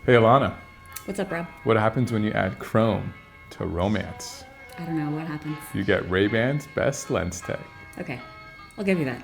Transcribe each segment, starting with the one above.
Hey Alana, What's up, Rob? what happens when you add Chrome to Romance? I don't know what happens. You get Ray-Ban's best lens tech. Okay, I'll give you that.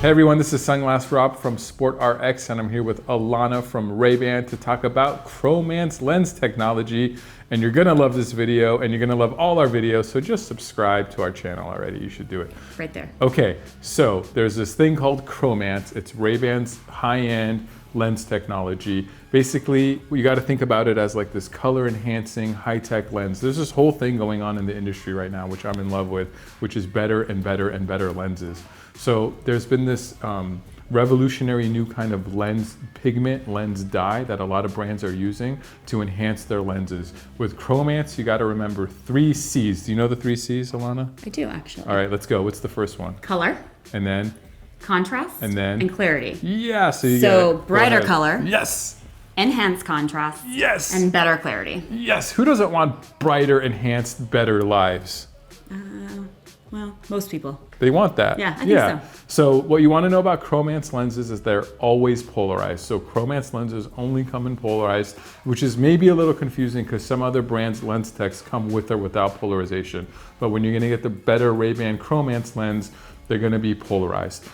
Hey everyone, this is Sunglass Rob from SportRx, and I'm here with Alana from Ray-Ban to talk about Chromance lens technology. And you're gonna love this video, and you're gonna love all our videos, so just subscribe to our channel already. You should do it. Right there. Okay, so there's this thing called Chromance. It's Ray-Ban's high-end lens technology. Basically, you got to think about it as like this color enhancing high-tech lens. There's this whole thing going on in the industry right now, which I'm in love with, which is better and better and better lenses. So there's been this revolutionary new kind of lens pigment, lens dye that a lot of brands are using to enhance their lenses. With Chromance, you got to remember 3 C's. Do you know the 3 C's, Alana? I do, actually. All right, let's go. What's the first one? Color, And then? contrast, And then? and clarity. Yeah, so you So get it. brighter color. Yes. Enhanced contrast. Yes. And better clarity. Yes. Who doesn't want brighter, enhanced, better lives? Well, most people. They want that. Yeah, I think so. So what you want to know about Chromance lenses is they're always polarized. So Chromance lenses only come in polarized, which is maybe a little confusing because some other brands' lens techs come with or without polarization. But when you're going to get the better Ray-Ban Chromance lens, they're going to be polarized.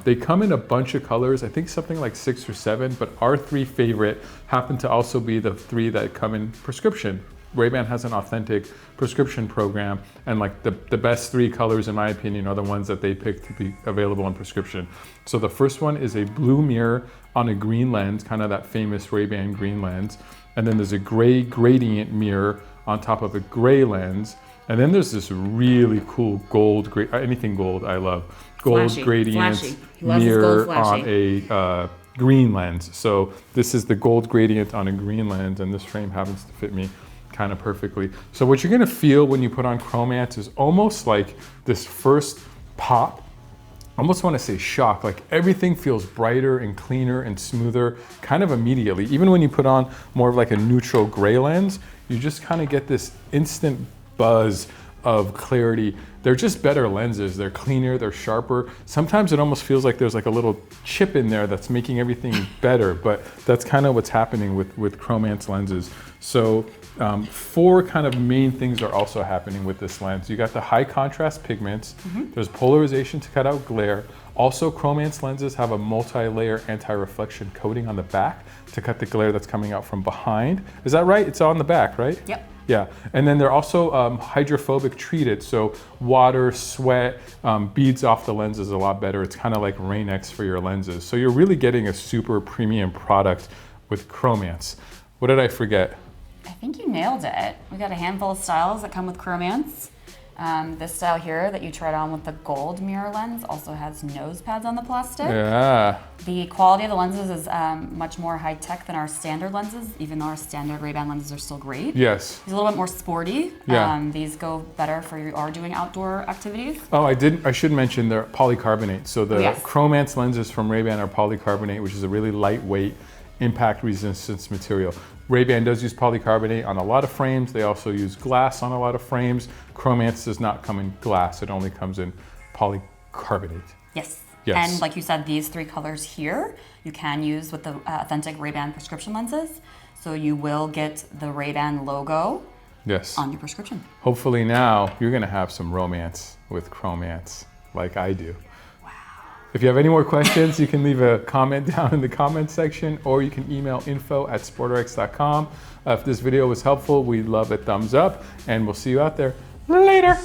They come in a bunch of colors, I think something like 6 or 7, but our 3 favorite happen to also be the 3 that come in prescription. Ray-Ban has an authentic prescription program, and like the best 3 colors, in my opinion, are the ones that they pick to be available in prescription. So the first one is a blue mirror on a green lens, kind of that famous Ray-Ban green lens. And then there's a gray gradient mirror on top of a gray lens. And then there's this really cool gold, anything gold I love. Gold Flashy. gradient Flashy. He loves his mirror gold on flashy. a green lens. So this is the gold gradient on a green lens, and this frame happens to fit me kind of perfectly. So what you're gonna feel when you put on Chromance is almost like this first pop, almost wanna say shock, like everything feels brighter and cleaner and smoother kind of immediately. Even when you put on more of like a neutral gray lens, you just kind of get this instant buzz of clarity. They're just better lenses. They're cleaner, they're sharper. Sometimes it almost feels like there's like a little chip in there that's making everything better, but that's kind of what's happening with Chromance lenses. So 4 kind of main things are also happening with this lens. You got the high contrast pigments. There's polarization to cut out glare. Also, Chromance lenses have a multi-layer anti-reflection coating on the back to cut the glare that's coming out from behind. Is that right? It's on the back, right? Yep. Yeah, and then they're also hydrophobic treated, so water, sweat, beads off the lenses a lot better. It's kind of like Rain-X for your lenses. So you're really getting a super premium product with Chromance. What did I forget? I think you nailed it. We got a handful of styles that come with Chromance. This style here that you tried on with the gold mirror lens also has nose pads on the plastic. Yeah. The quality of the lenses is much more high tech than our standard lenses, even though our standard Ray-Ban lenses are still great. Yes. These are a little bit more sporty. Yeah. These go better for you are doing outdoor activities. Oh, I should mention they're polycarbonate. So the Yes. Chromance lenses from Ray-Ban are polycarbonate, which is a really lightweight, impact resistance material. Ray-Ban does use polycarbonate on a lot of frames. They also use glass on a lot of frames. Chromance does not come in glass. It only comes in polycarbonate. Yes. Yes. And like you said, these 3 colors here, you can use with the authentic Ray-Ban prescription lenses. So you will get the Ray-Ban logo Yes. on your prescription. Hopefully now you're gonna have some romance with Chromance like I do. If you have any more questions, you can leave a comment down in the comment section, or you can email info@sportrx.com. If this video was helpful, we'd love a thumbs up, and we'll see you out there later.